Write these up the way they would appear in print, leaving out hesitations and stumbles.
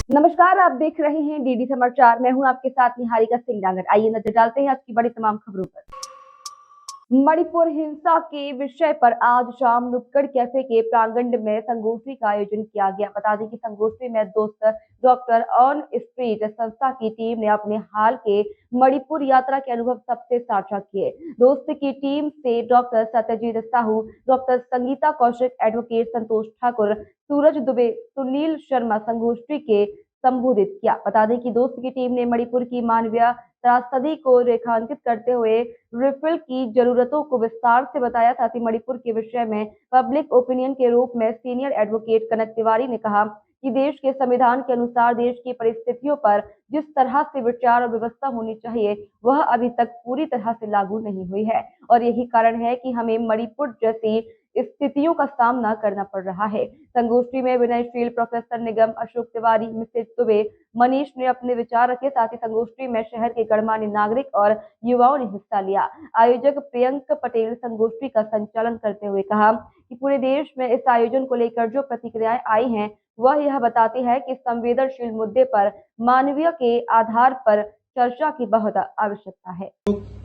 नमस्कार, आप देख रहे हैं डीडी समाचार। मैं हूं आपके साथ निहारिका सिंह डांगर। आइए नजर डालते हैं आज की बड़ी तमाम खबरों पर। मणिपुर हिंसा के विषय पर आज शाम नुक्कड़ कैफे के प्रांगण में संगोष्ठी का आयोजन किया गया। बता दें कि संगोष्ठी में दोस्त डॉक्टर ऑन स्ट्रीट संस्था की टीम ने अपने हाल के मणिपुर यात्रा के अनुभव सबसे साझा किए। दोस्त की टीम से doctor Satyajit Sahu, doctor Sangeeta Kaushik, advocate Santosh Thakur, Suraj Dubey, Sunil Sharma संगोष्ठी के संबोधित किया। बता दें कि दोस्त की टीम ने मणिपुर की मानवीय त्रासदी को रेखांकित करते हुए रिफिल की जरूरतों को विस्तार से बताया। साथ ही मणिपुर के विषय में पब्लिक ओपिनियन के रूप में सीनियर एडवोकेट कनक तिवारी ने कहा कि देश के संविधान के अनुसार देश की परिस्थितियों पर जिस तरह से विचार और व्यवस्था होनी चाहिए वह अभी तक पूरी तरह से लागू नहीं हुई है और यही कारण है कि हमें मणिपुर जैसी स्थितियों का सामना करना पड़ रहा है। संगोष्ठी में विनयशील प्रोफेसर निगम, अशोक तिवारी, मिसेज दुबे, मनीष ने अपने विचार रखे। साथ ही संगोष्ठी में शहर के गणमान्य नागरिक और युवाओं ने हिस्सा लिया। आयोजक प्रियंक पटेल संगोष्ठी का संचालन करते हुए कहा कि पूरे देश में इस आयोजन को लेकर जो प्रतिक्रियाएं आई हैं वह यह बताती है कि संवेदनशील मुद्दे पर मानवीय के आधार पर चर्चा की बहुत आवश्यकता है।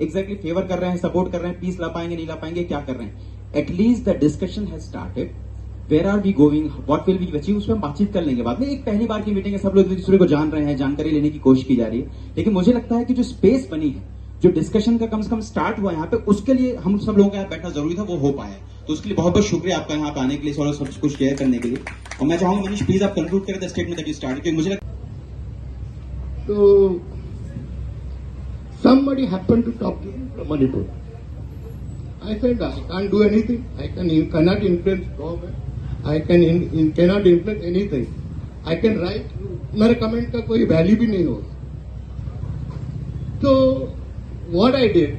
एग्जैक्टली फेवर कर रहे हैं, सपोर्ट कर रहे हैं, पीस ला पाएंगे नहीं ला पाएंगे, क्या कर रहे हैं? At least the discussion has started. Where are we going, what will we achieve, उस पर हम बातचीत कर लेंगे बाद में। एक पहली बार की मीटिंग है, सब लोग एक दूसरे को जान रहे हैं, जानकारी लेने की कोशिश की जा रही है। लेकिन मुझे लगता है कि जो स्पेस बनी है, जो डिस्कशन का कम से कम स्टार्ट हुआ यहाँ पे, उसके लिए हम सब लोगों का यहाँ बैठना जरूरी था, वो हो पाया। तो उसके लिए बहुत बहुत शुक्रिया आपका यहाँ पे आने के लिए और सब कुछ शेयर करने के लिए। और मैं चाहूंगा मनीष प्लीज आप कंक्लूड करें the statement that you started, क्योंकि मुझे तो somebody happened to talk to me from Manipur. I said, I can't do anything. I cannot influence government. I cannot influence anything. I can write. मेरे comment का कोई value भी नहीं होगा. So what I did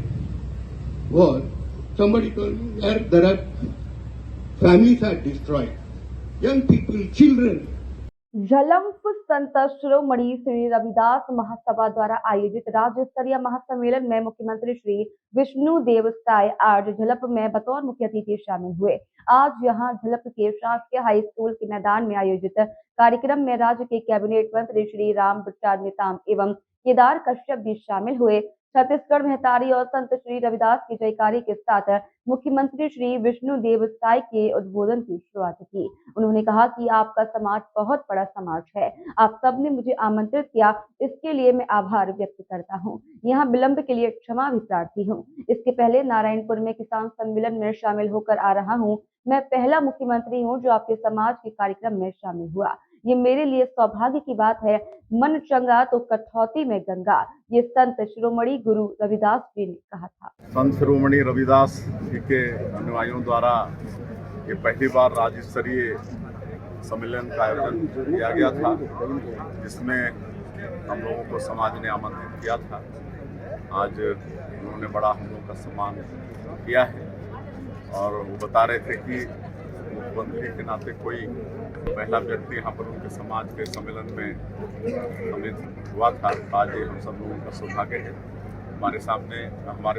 was somebody told me that there are families are destroyed, young people, children. झलम्प Sant Shiromani Shri Ravidas महासभा द्वारा आयोजित राज्य स्तरीय महासम्मेलन में मुख्यमंत्री श्री विष्णुदेव साय आज झलप में बतौर मुख्य अतिथि शामिल हुए। आज यहां झलप के शासकीय हाई स्कूल के मैदान में आयोजित कार्यक्रम में राज्य के कैबिनेट मंत्री श्री राम प्रसाद नेताम एवं केदार कश्यप भी शामिल हुए। छत्तीसगढ़ महतारी और संत श्री रविदास की जयकारी के साथ मुख्यमंत्री श्री विष्णुदेव साय के उद्बोधन की शुरुआत की। उन्होंने कहा कि आपका समाज बहुत बड़ा समाज है, आप सबने मुझे आमंत्रित किया, इसके लिए मैं आभार व्यक्त करता हूं। यहां विलंब के लिए क्षमा भी प्रार्थी हूं। इसके पहले नारायणपुर में किसान सम्मेलन में शामिल होकर आ रहा हूं। मैं पहला मुख्यमंत्री हूं जो आपके समाज के कार्यक्रम में शामिल हुआ। ये मेरे लिए सौभाग्य की बात है। मन चंगा तो कठौती में गंगा, ये संत शिरोमणि गुरु रविदास जी ने कहा था। संत शिरोमणि रविदास जी के अनुयायियों द्वारा ये पहली बार राज्य स्तरीय सम्मेलन का आयोजन किया गया था, जिसमें हम लोगों को समाज ने आमंत्रित किया था। आज उन्होंने बड़ा हम लोगों का सम्मान किया है और वो बता रहे थे कि मुख्यमंत्री के नाते कोई पहला व्यक्ति यहाँ पर उनके समाज के सम्मेलन में सम्मिलित हुआ था। आज ये हम सब लोगों का सौभाग्य है। हमारे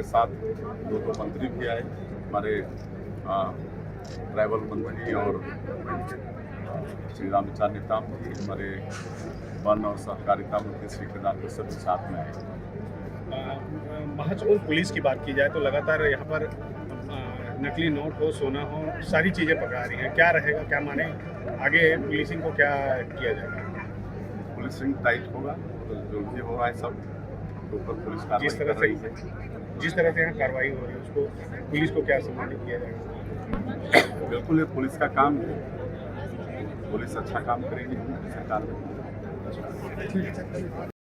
साथ दो मंत्री भी आए, हमारे ट्राइबल मंत्री और श्री राम प्रसाद नेताम जी, हमारे वन और सहकारिता मंत्री श्री केदार कश्यप भी साथ में आए। महासमुंद पुलिस की बात की जाए तो लगातार यहाँ पर नकली नोट हो, सोना हो, सारी चीज़ें पकड़ा रही हैं। क्या रहेगा, क्या माने आगे पुलिसिंग को क्या किया जाएगा? पुलिसिंग टाइट होगा, तो जो भी हो रहा है सब ऊपर पुलिस कार्रवाई जिस तरह से यहाँ कार्रवाई हो रही है उसको पुलिस को क्या सम्मानित किया जाएगा? बिल्कुल ये पुलिस का काम है, पुलिस अच्छा काम करेगी सरकार में।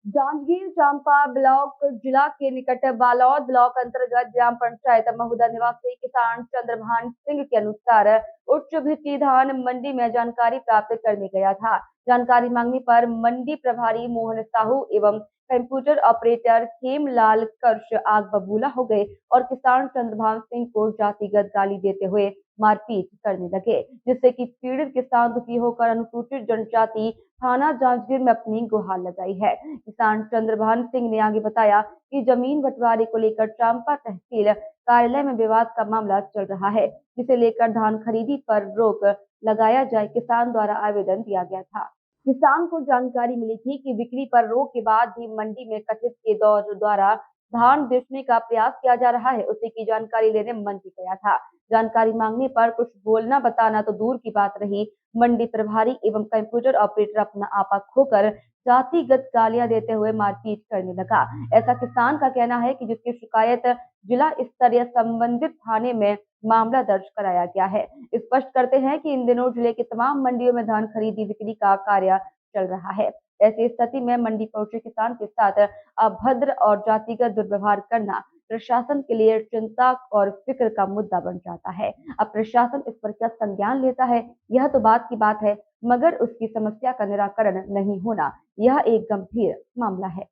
जांजगीर चांपा ब्लॉक जिला के निकट बालौद ब्लॉक अंतर्गत ग्राम पंचायत महुदा निवासी किसान चंद्रभान सिंह के अनुसार उच्च भीटी धान मंडी में जानकारी प्राप्त करने गया था। जानकारी मांगने पर मंडी प्रभारी मोहन साहू एवं कंप्यूटर ऑपरेटर खेमलाल कर्श आग बबूला हो गए और किसान चंद्रभान सिंह को जातिगत गाली देते हुए मारपीट करने लगे, जिससे कि पीड़ित किसान दुखी होकर अनुसूचित जनजाति थाना जांजगीर में अपनी गुहार लगाई है। किसान चंद्रभान सिंह ने आगे बताया कि जमीन बंटवारे को लेकर चांपा तहसील कार्यालय में विवाद का मामला चल रहा है, जिसे लेकर धान खरीदी पर रोक लगाया जाए किसान द्वारा आवेदन दिया गया था। किसान को जानकारी मिली थी कि बिक्री पर रोक के बाद भी मंडी में कथित के द्वारा धान बेचने का प्रयास किया जा रहा है। उसी की जानकारी लेने मंडी गया था। जानकारी मांगने पर कुछ बोलना बताना तो दूर की बात रही, मंडी प्रभारी एवं कंप्यूटर ऑपरेटर अपना आपा खोकर जातिगत गालियां देते हुए मारपीट करने लगा। ऐसा किसान का कहना है कि जिसकी शिकायत जिला स्तरीय संबंधित थाने में मामला दर्ज कराया गया है। स्पष्ट करते हैं कि इन दिनों जिले की तमाम मंडियों में धान खरीदी बिक्री का कार्य चल रहा है। ऐसी स्थिति में मंडी पहुंचे किसान के साथ अभद्र और जातिगत दुर्व्यवहार करना प्रशासन के लिए चिंता और फिक्र का मुद्दा बन जाता है। अब प्रशासन इस पर क्या संज्ञान लेता है, यह तो बात की बात है, मगर उसकी समस्या का निराकरण नहीं होना यह एक गंभीर मामला है।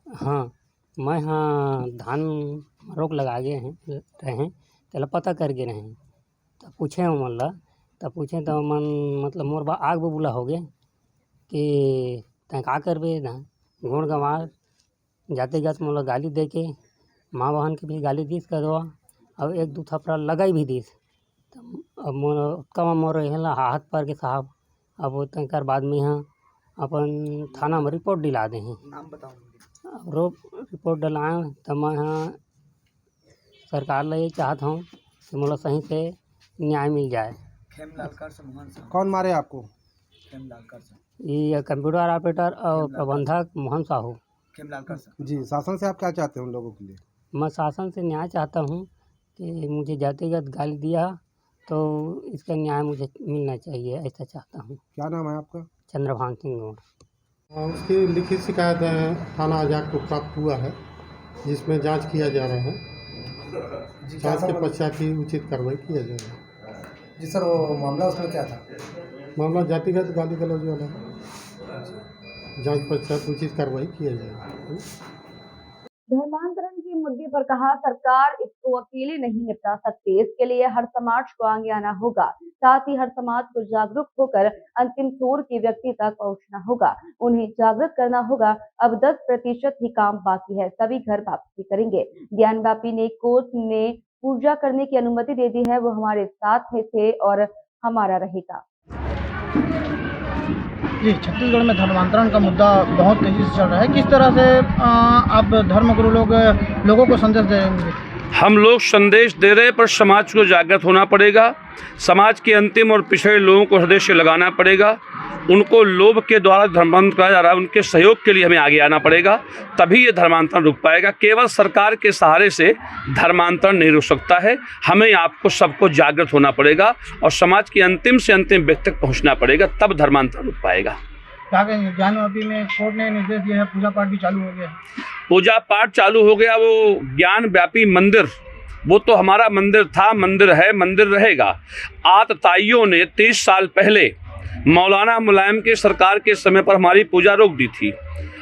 हाँ, मैं धान रोक लगा गए रहे तेला पता कर गए रहे तब पूछे तो मन मतलब मोर आग बबूला हो गए कि तैं का करबे गुण गंवार जातिगत मोला गाली दे के माँ बहन के भी गाली दीस कर दो। अब एक दो थपड़ा लगाई भी दीस। अब मोर हेला हाथ पर के साहब अब तंकर बाद में यहाँ अपन थाना में रिपोर्ट दिला दे हैं। नाम बताओ। रिपोर्ट डलाएँ तो मैं यहाँ सरकार ले ये चाहता हूँ कि मोला सही से न्याय मिल जाए। खेमलालकर से मोहन साहब। कौन मारे आपको? खेमलालकर से। ये कंप्यूटर ऑपरेटर और प्रबंधक मोहन साहू। खेमलालकर से। जी, शासन से आप क्या चाहते हैं उन लोगों के लिए? मैं शासन से न्याय चाहता हूँ कि मुझे जातिगत गाली दिया तो इसका न्याय मुझे मिलना चाहिए, ऐसा चाहता हूँ। क्या नाम है आपका? चंद्रभान सिंह गौड़। उसकी लिखित शिकायत थाना आजाद को प्राप्त हुआ है, जिसमें जांच किया जा रहा है। जांच के पश्चात ही उचित कार्रवाई किया जाएगा। जी सर, वो मामला उसमें क्या था? मामला जातिगत गाली गलौज वाला है। जांच पश्चात उचित कार्रवाई किया जाएगा। धर्मांतरण के मुद्दे पर कहा, सरकार इसको अकेले नहीं निपटा सकती, इसके लिए हर समाज को आगे आना होगा। साथ ही हर समाज को जागरूक होकर अंतिम छोर के व्यक्ति तक पहुंचना होगा, उन्हें जागृत करना होगा। अब 10% ही काम बाकी है, सभी घर वापसी करेंगे। ज्ञानव्यापी ने कोर्ट ने पूजा करने की अनुमति दे दी है, वो हमारे साथ में थे और हमारा रहेगा। जी, छत्तीसगढ़ में धर्मांतरण का मुद्दा बहुत तेजी से चल रहा है। किस तरह से आप धर्मगुरु लोगों को संदेश देंगे? हम लोग संदेश दे रहे हैं, पर समाज को जागृत होना पड़ेगा। समाज के अंतिम और पिछड़े लोगों को हृदय से लगाना पड़ेगा। उनको लोभ के द्वारा धर्मांतरण किया जा रहा है, उनके सहयोग के लिए हमें आगे आना पड़ेगा, तभी ये धर्मांतरण रुक पाएगा। केवल सरकार के सहारे से धर्मांतरण नहीं रुक सकता है। हमें आपको सबको जागृत होना पड़ेगा और समाज के अंतिम से अंतिम व्यक्ति तक पहुंचना पड़ेगा, तब धर्मांतरण रुक पाएगा। क्या कहेंगे? ज्ञानव्यापी में कोर्ट ने निर्देश दिया है, पूजा पाठ भी चालू हो गया। पूजा पाठ चालू हो गया। वो ज्ञानव्यापी मंदिर, वो तो हमारा मंदिर था, मंदिर है, मंदिर रहेगा। आतताइयों ने 30 साल पहले मौलाना मुलायम के सरकार के समय पर हमारी पूजा रोक दी थी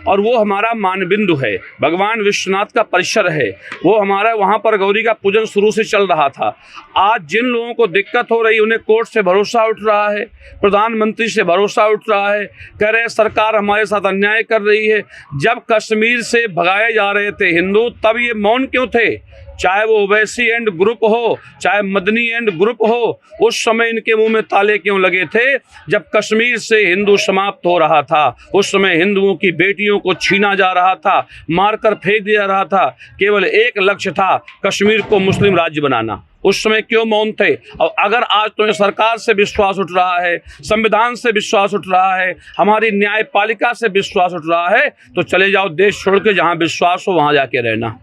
और वो हमारा मानबिंदु है। भगवान विश्वनाथ का परिसर है, वो हमारा, वहाँ पर गौरी का पूजन शुरू से चल रहा था। आज जिन लोगों को दिक्कत हो रही, उन्हें कोर्ट से भरोसा उठ रहा है, प्रधानमंत्री से भरोसा उठ रहा है, कह रहे हैं सरकार हमारे साथ अन्याय कर रही है। जब कश्मीर से भगाए जा रहे थे हिंदू, तब ये मौन क्यों थे? चाहे वो ओवैसी एंड ग्रुप हो, चाहे मदनी एंड ग्रुप हो, उस समय इनके मुंह में ताले क्यों लगे थे? जब कश्मीर से हिंदू समाप्त हो रहा था, उस समय हिंदुओं की बेटियों को छीना जा रहा था, मारकर फेंक दिया रहा था। केवल एक लक्ष्य था, कश्मीर को मुस्लिम राज्य बनाना। उस समय क्यों मौन थे? और अगर आज तुम्हें सरकार से विश्वास उठ रहा है, संविधान से विश्वास उठ रहा है, हमारी न्यायपालिका से विश्वास उठ रहा है, तो चले जाओ देश छोड़ के, जहाँ विश्वास हो वहाँ जाके रहना।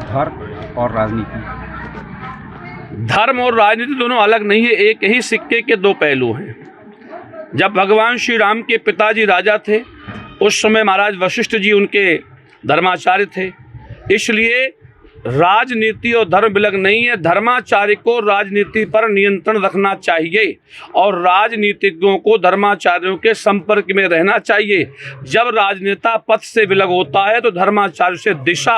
धर्म और राजनीति, धर्म और राजनीति दोनों अलग नहीं है, एक ही सिक्के के दो पहलू हैं। जब भगवान श्री राम के पिताजी राजा थे, उस समय महाराज वशिष्ठ जी उनके धर्माचार्य थे। इसलिए राजनीति और धर्म विलग नहीं है। धर्माचार्य को राजनीति पर नियंत्रण रखना चाहिए और राजनीतिज्ञों को धर्माचार्यों के संपर्क में रहना चाहिए। जब राजनेता पथ से विलग होता है तो धर्माचार्य से दिशा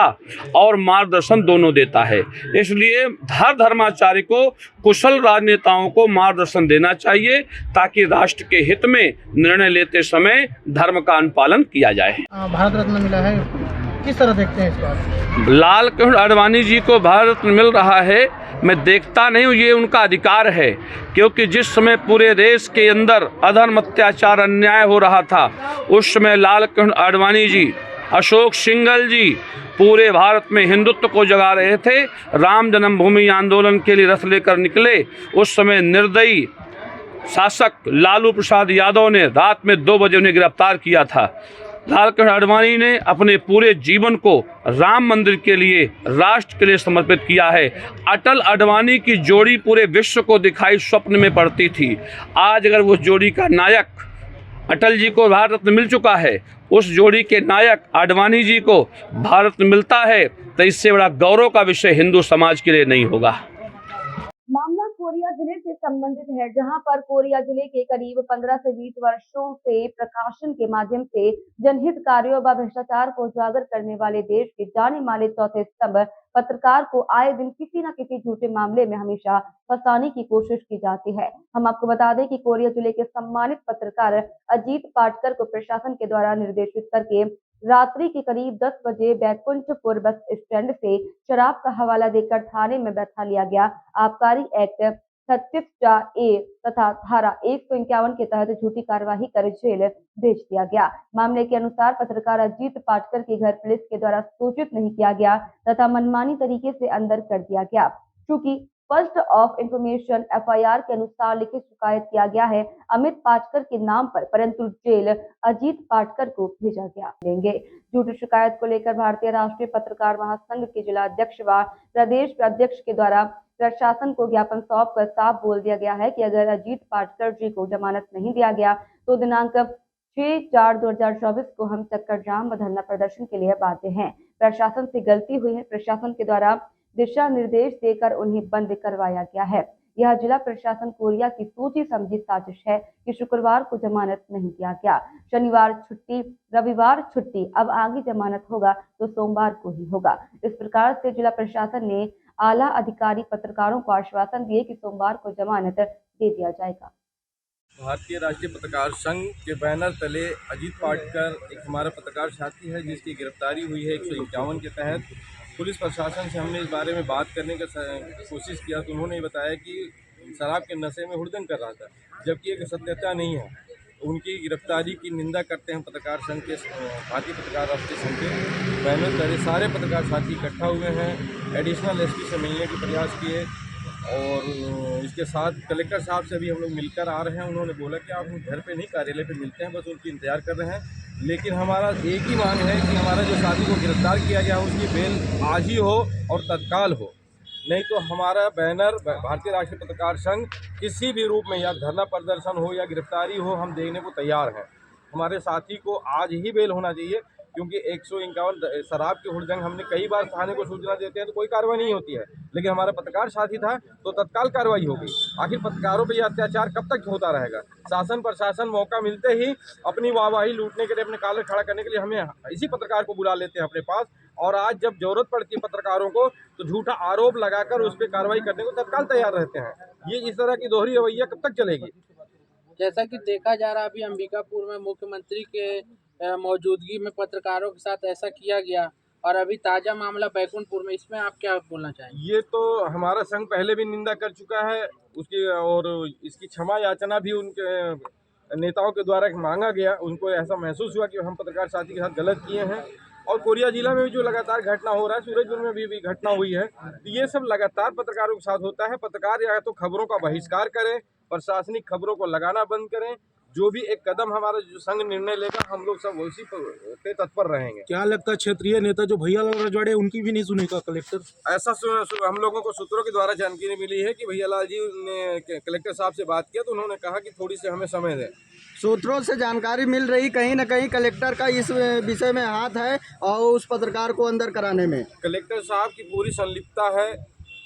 और मार्गदर्शन दोनों देता है। इसलिए हर धर्माचार्य को कुशल राजनेताओं को मार्गदर्शन देना चाहिए, ताकि राष्ट्र के हित में निर्णय लेते समय धर्म का अनुपालन किया जाए। भारत रत्न मिला है, किस तरह देखते हैं इस बात? लाल कृष्ण आडवाणी जी को भारत रत्न मिल रहा है, मैं देखता नहीं हूँ, ये उनका अधिकार है। क्योंकि जिस समय पूरे देश के अंदर अधर्म, अत्याचार, अन्याय हो रहा था, उस समय लाल कृष्ण आडवाणी जी, अशोक सिंघल जी पूरे भारत में हिंदुत्व को जगा रहे थे। राम जन्मभूमि आंदोलन के लिए रथ लेकर निकले। उस समय निर्दयी शासक लालू प्रसाद यादव ने रात में 2 बजे उन्हें गिरफ्तार किया था। लाल कृष्ण आडवाणी ने अपने पूरे जीवन को राम मंदिर के लिए, राष्ट्र के लिए समर्पित किया है। अटल आडवाणी की जोड़ी पूरे विश्व को दिखाई स्वप्न में पड़ती थी। आज अगर उस जोड़ी का नायक अटल जी को भारत रत्न मिल चुका है, उस जोड़ी के नायक आडवाणी जी को भारत रत्न मिलता है, तो इससे बड़ा गौरव का विषय हिंदू समाज के लिए नहीं होगा। मामला कोरिया जिले से संबंधित है, जहां पर कोरिया जिले के करीब 15 से 20 वर्षों से प्रकाशन के माध्यम से जनहित कार्यों व भ्रष्टाचार को उजागर करने वाले देश के जाने माने चौथे स्तंभ पत्रकार को आए दिन किसी न किसी झूठे मामले में हमेशा फंसाने की कोशिश की जाती है। हम आपको बता दें कि कोरिया जिले के सम्मानित पत्रकार अजीत पाटकर को प्रशासन के द्वारा निर्देशित करके रात्रि के करीब 10 बजे बैकुंठपुर बस स्टैंड से शराब का हवाला देकर थाने में बैठा लिया गया। आबकारी एक्ट 36A तथा धारा 151 के तहत झूठी कार्यवाही कर जेल भेज दिया गया। मामले के अनुसार पत्रकार अजीत पाटकर के घर पुलिस के द्वारा सूचित नहीं किया गया तथा मनमानी तरीके से अंदर कर दिया गया। चूंकि फर्स्ट ऑफ इंफॉर्मेशन FIR के अनुसार लिखित शिकायत किया गया है अमित पाटकर के नाम पर, परंतु जेल अजीत पाटकर को भेजा गया। लेंगे झूठी शिकायत को लेकर भारतीय राष्ट्रीय पत्रकार महासंघ के जिला अध्यक्ष व प्रदेश अध्यक्ष के द्वारा प्रशासन को ज्ञापन सौंप कर साफ बोल दिया गया है कि अगर अजीत पाटकर जी को जमानत नहीं दिया गया तो दिनांक 6/4/2024 को हम चक्कर जाम व धरना प्रदर्शन के लिए बाध्य हैं। प्रशासन से गलती हुई है। प्रशासन के द्वारा दिशा निर्देश देकर उन्हें बंद करवाया गया है। यह जिला प्रशासन कोरिया की सोची समझी साजिश है कि शुक्रवार को जमानत नहीं दिया गया। शनिवार छुट्टी, रविवार छुट्टी, अब आगे जमानत होगा तो सोमवार को ही होगा। इस प्रकार से जिला प्रशासन ने आला अधिकारी पत्रकारों को आश्वासन दिए कि सोमवार को जमानत दे दिया जाएगा। भारतीय राष्ट्रीय पत्रकार संघ के बैनर तले अजीत पाटकर एक हमारा पत्रकार साथी है जिसकी गिरफ्तारी हुई है 151 के तहत। पुलिस प्रशासन से हमने इस बारे में बात करने का कोशिश किया तो उन्होंने बताया कि शराब के नशे में हुड़दंग कर रहा था, जबकि एक सत्यता नहीं है। उनकी गिरफ्तारी की निंदा करते हैं पत्रकार संघ के, भारतीय पत्रकार राष्ट्रीय संघ के बैनर तले सारे पत्रकार साथी इकट्ठा हुए हैं। एडिशनल SP से मिलने के प्रयास किए और इसके साथ कलेक्टर साहब से भी हम लोग मिलकर आ रहे हैं। उन्होंने बोला कि आप घर पे नहीं, कार्यालय पे मिलते हैं, बस उनकी इंतजार कर रहे हैं। लेकिन हमारा एक ही मांग है कि हमारा जो साथी को गिरफ्तार किया गया उसकी बेल आज ही हो और तत्काल हो, नहीं तो हमारा बैनर भारतीय राष्ट्रीय पत्रकार संघ किसी भी रूप में या धरना प्रदर्शन हो या गिरफ्तारी हो, हम देखने को तैयार हैं। हमारे साथी को आज ही बेल होना चाहिए, क्योंकि 151 शराब के हुड़दंग हमने कई बार थाने को सूचना देते हैं तो कोई कार्रवाई नहीं होती है, लेकिन हमारा पत्रकार साथी था तो तत्काल कार्रवाई हो गई। आखिर पत्रकारों पर यह अत्याचार कब तक होता रहेगा? शासन प्रशासन मौका मिलते ही अपनी वाहवाही लूटने के लिए, अपने कॉलर खड़ा करने के लिए हमें इसी पत्रकार को बुला लेते हैं अपने पास, और आज जब जरूरत पड़ती है पत्रकारों को तो झूठा आरोप लगाकर उस पर कार्रवाई करने को तत्काल तैयार रहते हैं। ये इस तरह की दोहरी रवैया कब तक चलेगी? जैसा कि देखा जा रहा अभी अंबिकापुर में मुख्यमंत्री के मौजूदगी में पत्रकारों के साथ ऐसा किया गया, और अभी ताज़ा मामला बैकुंठपुर में, इसमें आप क्या बोलना चाहेंगे? ये तो हमारा संघ पहले भी निंदा कर चुका है उसकी, और इसकी क्षमा याचना भी उनके नेताओं के द्वारा मांगा गया। उनको ऐसा महसूस हुआ कि हम पत्रकार साथी के साथ गलत किए हैं। और कोरिया जिला में भी जो लगातार घटना हो रहा है, सूरजपुर में भी घटना हुई है, तो ये सब लगातार पत्रकारों के साथ होता है। पत्रकार या तो खबरों का बहिष्कार करें, प्रशासनिक खबरों को लगाना बंद करें। जो भी एक कदम हमारा जो संघ निर्णय लेगा हम लोग सब उसी पे तत्पर रहेंगे। क्या लगता है क्षेत्रीय नेता जो भैयालाल रजवाड़े उनकी भी नहीं सुनेगा कलेक्टर? ऐसा हम लोगों को सूत्रों के द्वारा जानकारी मिली है कि भैयालाल जी ने कलेक्टर साहब से बात किया तो उन्होंने कहा कि थोड़ी सी हमें समय दें। सूत्रों से जानकारी मिल रही कहीं न कहीं कलेक्टर का इस विषय में हाथ है और उस पत्रकार को अंदर कराने में कलेक्टर साहब की पूरी संलिप्तता है।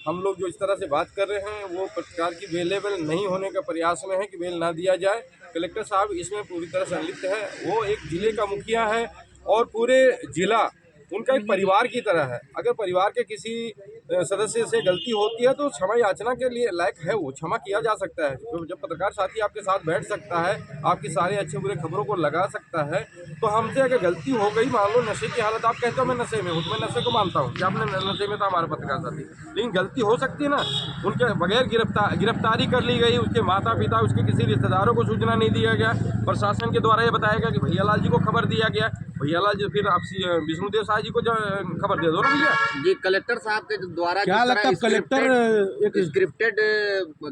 हम लोग जो इस तरह से बात कर रहे हैं वो पत्रकार की अवेलेबल नहीं होने का प्रयास में है कि बेल ना दिया जाए। कलेक्टर साहब इसमें पूरी तरह संलिप्त है। वो एक जिले का मुखिया है और पूरे जिला उनका एक परिवार की तरह है। अगर परिवार के किसी सदस्य से गलती होती है तो क्षमा याचना के लिए लायक है, वो क्षमा किया जा सकता है। तो जब पत्रकार साथी आपके साथ बैठ सकता है, आपकी सारे अच्छे बुरे खबरों को लगा सकता है, तो हमसे अगर गलती हो गई, मान लो नशे की हालत, आप कहते हो मैं नशे में हूँ, तो मैं नशे को मानता हूँ कि आपने नशे में था हमारा पत्रकार साथी, लेकिन गलती हो सकती है ना। उनके बगैर गिरफ्तारी कर ली गई, उसके माता पिता, उसके किसी रिश्तेदारों को सूचना नहीं दिया गया, प्रशासन के द्वारा ये बताया गया कि भैयालाल जी को खबर दिया गया, भैयालाल जी फिर आप विष्णुदेव साय जी को खबर दे दो ना भैया। ये कलेक्टर साहब के द्वारा क्या लगता है कलेक्टर एक स्क्रिप्टेड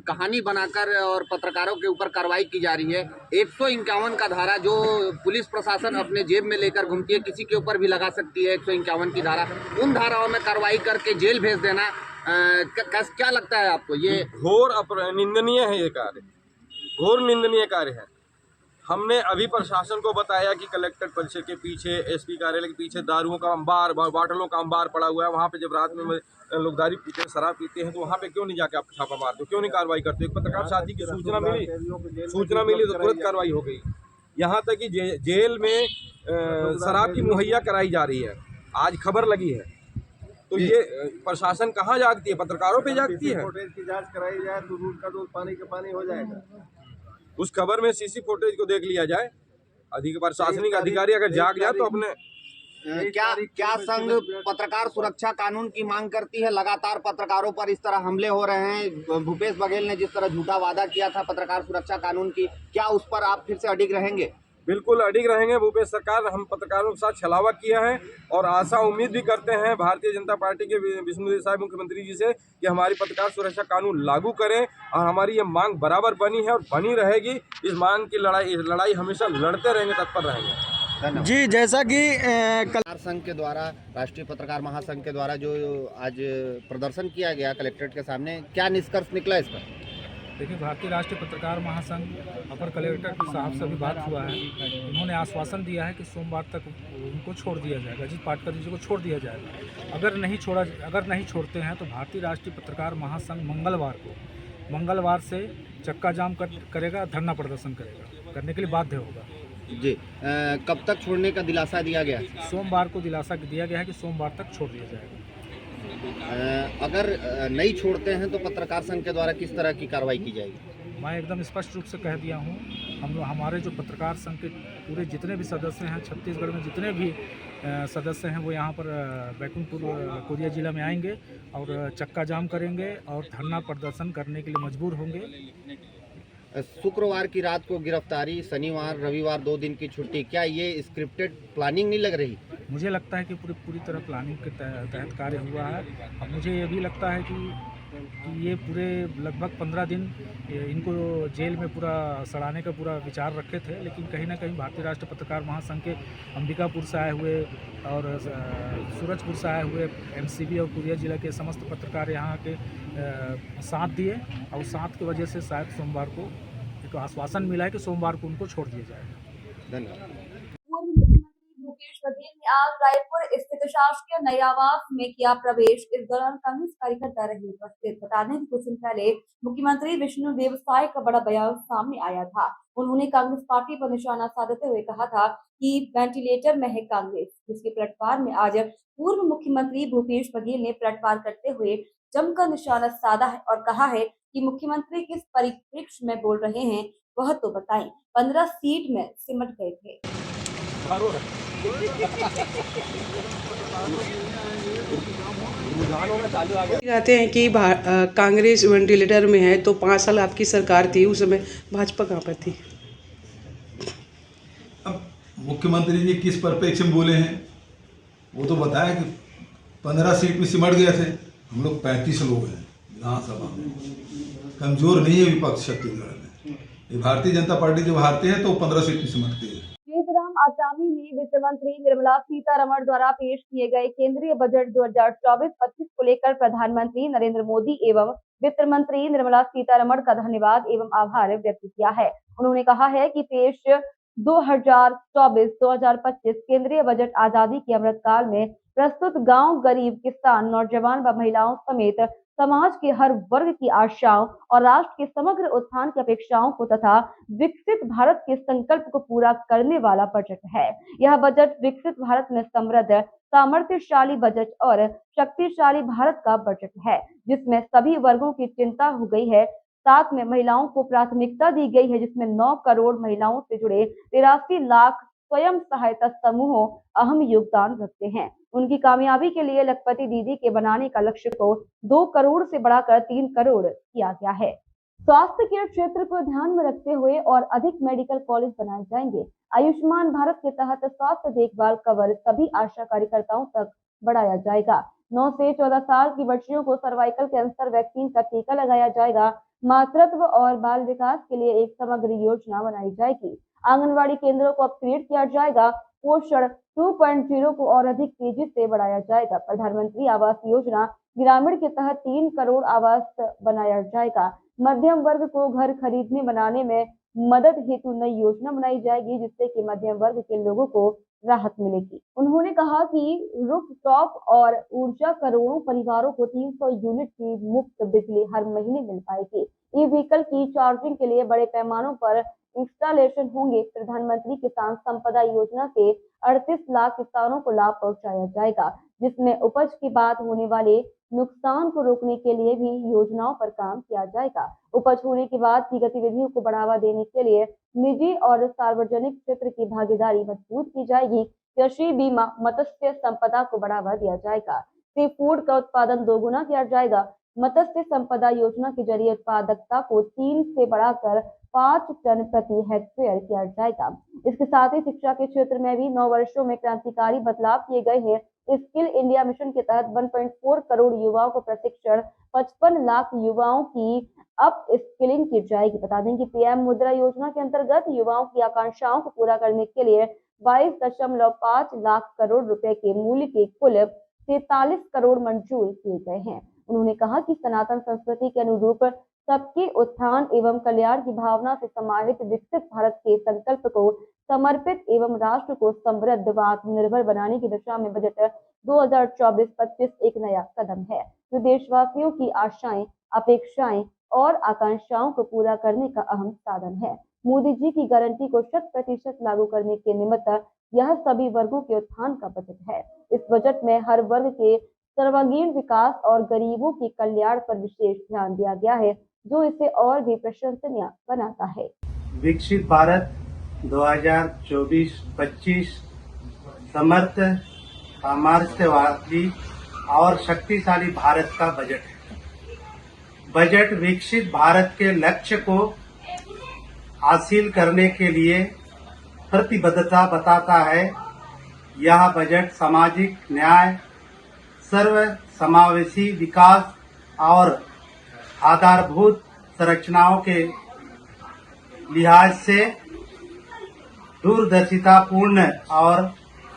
कहानी बनाकर और पत्रकारों के ऊपर कार्रवाई की जा रही है। 151 का धारा जो पुलिस प्रशासन अपने जेब में लेकर घूमती है, किसी के ऊपर भी लगा सकती है 151 की धारा, उन धाराओं में कार्रवाई करके जेल भेज देना, क्या लगता है आपको? ये घोर निंदनीय है, ये कार्य घोर निंदनीय कार्य है। हमने अभी प्रशासन को बताया कि कलेक्टर परिसर के पीछे, एसपी कार्यालय के पीछे दारुओं का अंबार, बॉटलों का अंबार पड़ा हुआ है, वहाँ पे जब रात में लोग दारू पीते हैं, शराब पीते हैं, तो वहाँ पे क्यों नहीं जाके आप छापा मारते हो, क्यों नहीं कार्रवाई करते? एक पत्रकार साथी की सूचना मिली तो तुरंत कार्रवाई हो गई। यहाँ तक कि जेल में शराब की मुहैया कराई जा रही है, आज खबर लगी है। तो ये प्रशासन कहाँ जागती है? पत्रकारों पे जागती है। फुटेज की जांच कराई जाए तो दूध का दूध पानी का पानी हो जाएगा। उस खबर में सीसी फुटेज को देख लिया जाए, प्रशासनिक अधिकारी अगर जाग जाए तो अपने क्या संघ पत्रकार सुरक्षा कानून की मांग करती है? लगातार पत्रकारों पर इस तरह हमले हो रहे हैं। भूपेश बघेल ने जिस तरह झूठा वादा किया था पत्रकार सुरक्षा कानून की, क्या उस पर आप फिर से अडिग रहेंगे? बिल्कुल अडिग रहेंगे। भूपेश सरकार, हम पत्रकारों के साथ छलावा किया है और आशा उम्मीद भी करते हैं भारतीय जनता पार्टी के विष्णुदेव साय मुख्यमंत्री जी से कि हमारी पत्रकार सुरक्षा कानून लागू करें, और हमारी ये मांग बराबर बनी है और बनी रहेगी। इस मांग की लड़ाई हमेशा लड़ते रहेंगे, तत्पर रहेंगे। जी, जैसा कि पत्रकार संघ के द्वारा, राष्ट्रीय पत्रकार महासंघ के द्वारा जो आज प्रदर्शन किया गया कलेक्ट्रेट के सामने, क्या निष्कर्ष निकला इसका? देखिए, भारतीय राष्ट्रीय पत्रकार महासंघ अपर कलेक्टर साहब से भी बात हुआ है। उन्होंने आश्वासन दिया है कि सोमवार तक उनको छोड़ दिया जाएगा, अजीत पाटकर जी को छोड़ दिया जाएगा। अगर नहीं छोड़ते हैं तो भारतीय राष्ट्रीय पत्रकार महासंघ मंगलवार से चक्का जाम करेगा, धरना प्रदर्शन करने के लिए बाध्य होगा। जी, कब तक छोड़ने का दिलासा दिया गया? सोमवार को दिलासा दिया गया है कि सोमवार तक छोड़ दिया जाएगा। अगर नहीं छोड़ते हैं तो पत्रकार संघ के द्वारा किस तरह की कार्रवाई की जाएगी? मैं एकदम स्पष्ट रूप से कह दिया हूँ, हमारे जो पत्रकार संघ के पूरे जितने भी सदस्य हैं, छत्तीसगढ़ में जितने भी सदस्य हैं, वो यहाँ पर बैकुंठपुर कोरिया जिला में आएंगे और चक्का जाम करेंगे और धरना प्रदर्शन करने के लिए मजबूर होंगे। शुक्रवार की रात को गिरफ्तारी, शनिवार रविवार 2 दिन की छुट्टी, क्या ये स्क्रिप्टेड प्लानिंग नहीं लग रही? मुझे लगता है कि पूरी तरह प्लानिंग के तहत कार्य हुआ है। अब मुझे ये भी लगता है कि ये पूरे लगभग 15 दिन इनको जेल में पूरा सड़ाने का पूरा विचार रखे थे, लेकिन कहीं ना कहीं भारतीय राष्ट्रीय पत्रकार महासंघ के अंबिकापुर से आए हुए और सूरजपुर से आए हुए एमसीबी और कोरिया जिला के समस्त पत्रकार यहाँ के साथ दिए, और साथ की वजह से शायद सोमवार को एक आश्वासन मिला है कि सोमवार को उनको छोड़ दिया जाएगा। धन्यवाद। पूर्व मुख्यमंत्री भूपेश बघेल ने आज रायपुर स्थित शासकीय नए आवास में किया प्रवेश। इस दौरान कांग्रेस कार्यकर्ता रहे उपस्थित। बता दें कि कुछ दिन पहले मुख्यमंत्री विष्णुदेव साय का बड़ा बयान सामने आया था। उन्होंने कांग्रेस पार्टी पर निशाना साधते हुए कहा था कि वेंटिलेटर में है कांग्रेस, जिसके पलटवार में आज पूर्व मुख्यमंत्री भूपेश बघेल ने पलटवार करते हुए जमकर निशाना साधा है और कहा है कि मुख्यमंत्री किस परिप्रेक्ष्य में बोल रहे हैं वह तो बताएं। 15 सीट में सिमट गए थे। कहते हैं कि कांग्रेस वेंटिलेटर में है, तो 5 साल आपकी सरकार थी, उस समय भाजपा कहाँ पर थी? अब मुख्यमंत्री जी किस परिप्रेक्ष्य में बोले हैं वो तो बताया कि 15 सीट में सिमट गए थे। हम लोग 35 लोग हैं विधानसभा में, कमजोर नहीं है विपक्ष छत्तीसगढ़ में। ये भारतीय जनता पार्टी जब हारती है तो 15 सीट में सिमटती है। जीतराम आचामी ने वित्त मंत्री निर्मला सीतारमण द्वारा पेश किए गए केंद्रीय बजट 2024-25 को लेकर प्रधानमंत्री नरेंद्र मोदी एवं वित्त मंत्री निर्मला सीतारमण का धन्यवाद एवं आभार व्यक्त किया है। उन्होंने कहा है कि पेश 2024-2025 केंद्रीय बजट आजादी के अमृतकाल में प्रस्तुत गांव, गरीब, किसान, नौजवान व महिलाओं समेत समाज के हर वर्ग की आशाओं और राष्ट्र के समग्र उत्थान की अपेक्षाओं को तथा विकसित भारत के संकल्प को पूरा करने वाला बजट है। यह बजट विकसित भारत में समृद्ध, सामर्थ्यशाली बजट और शक्तिशाली भारत का बजट है, जिसमें सभी वर्गों की चिंता हो गई है। साथ में महिलाओं को प्राथमिकता दी गई है, जिसमें 9 करोड़ महिलाओं से जुड़े 83 लाख स्वयं सहायता समूहों अहम योगदान रखते हैं। उनकी कामयाबी के लिए लखपति दीदी के बनाने का लक्ष्य को 2 करोड़ से बढ़ाकर 3 करोड़ किया गया है। स्वास्थ्य केयर क्षेत्र को ध्यान में रखते हुए और अधिक मेडिकल कॉलेज बनाए जाएंगे। आयुष्मान भारत के तहत स्वास्थ्य देखभाल कवर सभी आशा कार्यकर्ताओं तक बढ़ाया जाएगा। 9 से 14 साल की बच्चियों को सर्वाइकल कैंसर वैक्सीन का टीका लगाया जाएगा। मातृत्व और बाल विकास के लिए एक समग्र योजना बनाई जाएगी। आंगनवाड़ी केंद्रों को अपग्रेड किया जाएगा। पोषण 2.0 को और अधिक तेजी से बढ़ाया जाएगा। प्रधानमंत्री आवास योजना ग्रामीण के तहत 3 करोड़ आवास बनाया जाएगा। मध्यम वर्ग को घर खरीदने बनाने में मदद हेतु नई योजना बनाई जाएगी, जिससे कि मध्यम वर्ग के लोगों को राहत मिलेगी। उन्होंने कहा कि रूफटॉप और ऊर्जा करोड़ों परिवारों को 300 यूनिट की मुफ्त बिजली हर महीने मिल पाएगी। ई व्हीकल की चार्जिंग के लिए बड़े पैमानों पर इंस्टॉलेशन होंगे। प्रधानमंत्री किसान संपदा योजना से 38 लाख किसानों को लाभ पहुंचाया जाएगा, जिसमें उपज के बाद होने वाले नुकसान को रोकने के लिए भी योजनाओं पर काम किया जाएगा। उपज होने के बाद की गतिविधियों को बढ़ावा देने के लिए निजी और सार्वजनिक क्षेत्र की भागीदारी मजबूत की जाएगी। कृषि बीमा, मत्स्य संपदा को बढ़ावा दिया जाएगा। सी फूड का उत्पादन दोगुना किया जाएगा। मत्स्य संपदा योजना के जरिए उत्पादकता को 3 से बढ़ाकर 5 टन प्रति हेक्टेयर किया जाएगा। इसके साथ ही शिक्षा के क्षेत्र में भी 9 वर्षों में क्रांतिकारी बदलाव किए गए हैं। स्किल इंडिया मिशन के तहत 1.4 करोड़ युवाओं को प्रशिक्षण, 55 लाख युवाओं की अप स्किलिंग की जाएगी। बता दें कि पीएम मुद्रा योजना के अंतर्गत युवाओं की आकांक्षाओं को पूरा करने के लिए 22.5 लाख करोड़ रुपए के मूल्य के कुल 43 करोड़ मंजूर किए गए हैं। उन्होंने कहा कि सनातन संस्कृति के अनुरूप सबके उत्थान एवं कल्याण की भावना से समाहित विकसित भारत के संकल्प को समर्पित एवं राष्ट्र को समृद्ध व आत्मनिर्भर बनाने की दिशा में बजट 2024-25 एक नया कदम है, जो देशवासियों की आशाएं, अपेक्षाएं और आकांक्षाओं को पूरा करने का अहम साधन है। मोदी जी की गारंटी को 100% लागू करने के निमित्त यह सभी वर्गों के उत्थान का बजट है। इस बजट में हर वर्ग के सर्वांगीण विकास और गरीबों के कल्याण पर विशेष ध्यान दिया गया है, जो इसे और भी प्रशंसनीय बनाता है। विकसित भारत 2024-25 समर्थ, सामर्थ्यवादी और शक्तिशाली भारत का बजट है। बजट विकसित भारत के लक्ष्य को हासिल करने के लिए प्रतिबद्धता बताता है। यह बजट सामाजिक न्याय, सर्व समावेशी विकास और आधारभूत संरचनाओं के लिहाज से दूरदर्शितापूर्ण और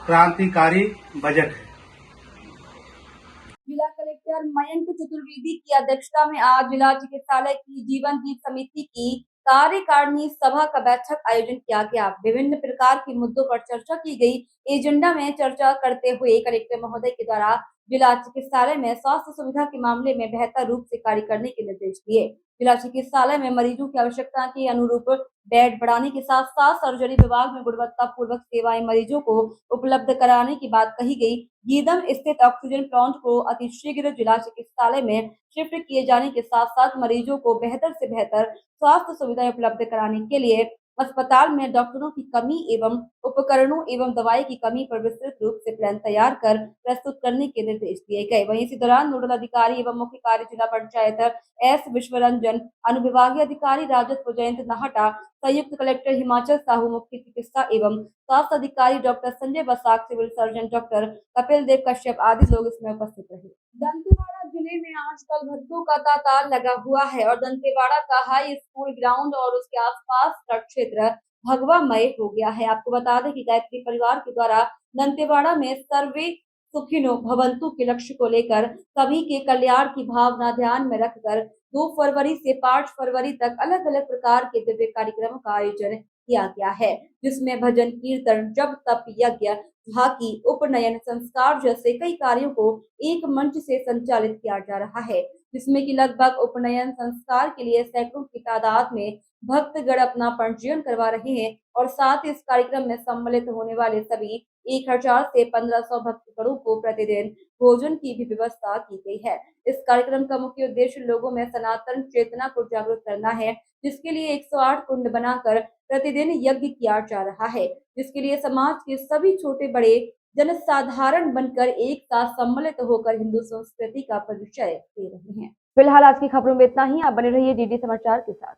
क्रांतिकारी बजट है। जिला कलेक्टर मयंक चतुर्वेदी की अध्यक्षता में आज जिला चिकित्सालय की जीवन दीप समिति की कार्यकारिणी सभा का बैठक आयोजन किया गया। विभिन्न प्रकार के मुद्दों पर चर्चा की गई। एजेंडा में चर्चा करते हुए कलेक्टर महोदय के द्वारा जिला चिकित्सालय में स्वास्थ्य सुविधा के मामले में बेहतर रूप से कार्य करने के निर्देश दिए। जिला चिकित्सालय में मरीजों की आवश्यकता के अनुरूप बेड बढ़ाने के साथ साथ सर्जरी विभाग में गुणवत्ता पूर्वक सेवाएं मरीजों को उपलब्ध कराने की बात कही गई। गीदम स्थित ऑक्सीजन प्लांट को अतिशीघ्र जिला चिकित्सालय में शिफ्ट किए जाने के साथ साथ मरीजों को बेहतर से बेहतर स्वास्थ्य सुविधाएं उपलब्ध कराने के लिए अस्पताल में डॉक्टरों की कमी एवं उपकरणों एवं दवाई की कमी पर विस्तृत रूप से प्लान तैयार कर प्रस्तुत करने के निर्देश दिए गए। वहीं इसी दौरान नोडल अधिकारी एवं मुख्य कार्य जिला पंचायत एस विश्वरंजन, अनुविभागीय अधिकारी राजस्व जयंत नाहटा, संयुक्त कलेक्टर हिमाचल साहू, मुख्य चिकित्सा एवं स्वास्थ्य अधिकारी doctor Sanjay Basak, civil surgeon doctor Kapil Dev Kashyap आदि लोग इसमें उपस्थित रहे। दंतेवाड़ा जिले में आजकल भक्तों का तांता लगा हुआ है और दंतेवाड़ा का हाई स्कूल ग्राउंड और उसके आसपास का क्षेत्र भगवामय हो गया है। आपको बता दें कि गायत्री परिवार के द्वारा दंतेवाड़ा में सर्वे सुखिनो भवंतु के लक्ष्य को लेकर सभी के कल्याण की भावना ध्यान में रखकर 2 फरवरी से 5 फरवरी तक अलग अलग प्रकार के दिव्य कार्यक्रमों का आयोजन किया गया है, जिसमें भजन, कीर्तन, जप, तप, यज्ञ, झांकी, उपनयन, संस्कार जैसे कई कार्यों को एक मंच से संचालित किया जा रहा है। जिसमें कि लगभग उपनयन संस्कार के लिए सैकड़ों की तादाद में भक्तगण अपना पंजीयन करवा रहे हैं और साथ ही इस कार्यक्रम में सम्मिलित होने वाले सभी 1000 से 1500 भक्तगणों को प्रतिदिन भोजन की भी व्यवस्था की गई है। इस कार्यक्रम का मुख्य उद्देश्य लोगों में सनातन चेतना को जागरूक करना है, जिसके लिए 108 कुंड बनाकर प्रतिदिन यज्ञ किया जा रहा है, जिसके लिए समाज के सभी छोटे बड़े जनसाधारण बनकर एक साथ सम्मिलित होकर हिंदू संस्कृति का परिचय दे रहे हैं। फिलहाल आज की खबरों में इतना ही। आप बने रहिए डीडी समाचार के साथ।